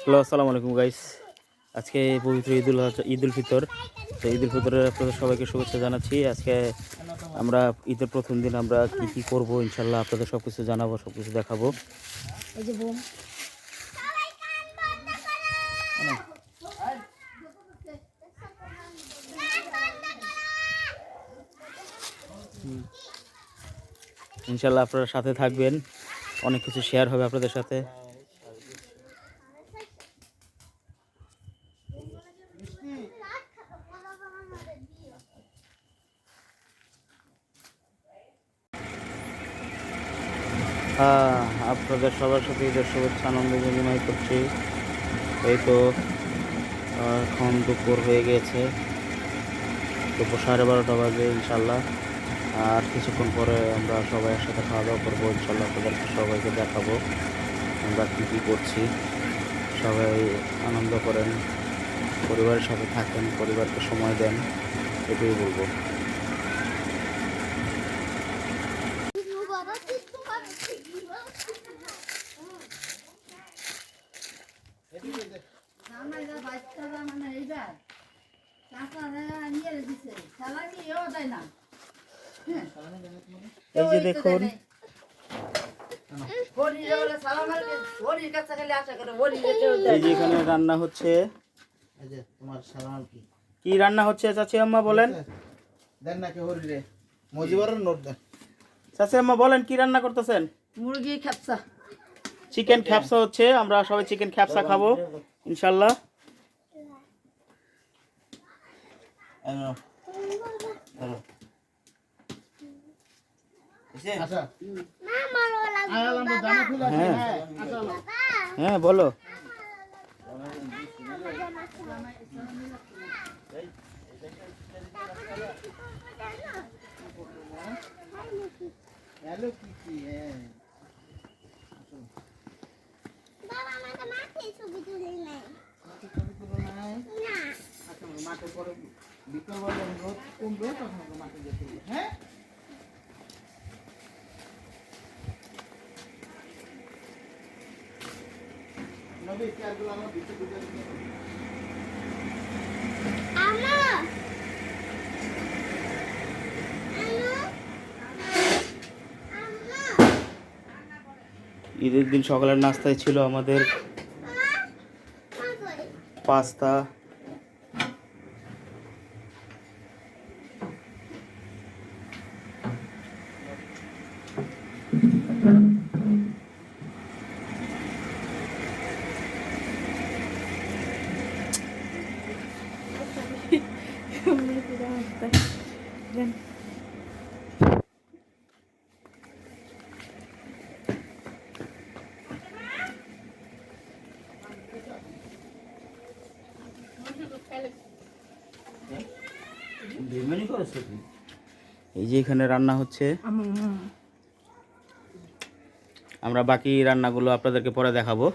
Hello, আসসালামু আলাইকুম guys. আজকে পবিত্র ঈদুল ফিতর। তো ঈদুল ফিতরের আপনাদের সবাইকে শুভেচ্ছা জানাচ্ছি। আজকে আমরা ঈদের প্রথম দিন আমরা কি করব ইনশাল্লাহ আপনাদের সব কিছু জানাবো, সব কিছু দেখাবো। ইনশাল্লাহ আপনারা সাথে থাকবেন, অনেক কিছু শেয়ার হবে আপনাদের সাথে। আপনাদের সবার সাথে ঈদের শুভেচ্ছা আনন্দ বিনিময় করছি। এই তো এখন দুপুর হয়ে গিয়েছে, দুপুর 12:30 বাজে ইনশাল্লাহ। আর কিছুক্ষণ পরে আমরা সবাই একসাথে খাওয়া দাওয়া করবো ইনশাল্লাহ। আপনাদেরকে সবাইকে দেখাবো আমরা কী করছি। সবাই আনন্দ করেন, পরিবারের সাথে থাকেন, পরিবারকে সময় দেন, এটাই বলবো। এই যে দেখুন, এই যে এখানে রান্না হচ্ছে। কি রান্না হচ্ছে চাচি আম্মা বলেন? চাচি আম্মা বলেন কি রান্না করতেছেন? মুরগি খেপসা, চিকেন খ্যাপসা হচ্ছে। আমরা সবাই চিকেন খ্যাপসা খাবো ইনশাল্লাহ। হ্যাঁ বলো। ঈদের দিন সকালের নাস্তায় ছিল আমাদের পাস্তা, এই যে এখানে রান্না হচ্ছে। আমরা বাকি রান্নাগুলো আপনাদেরকে পরে দেখাবো।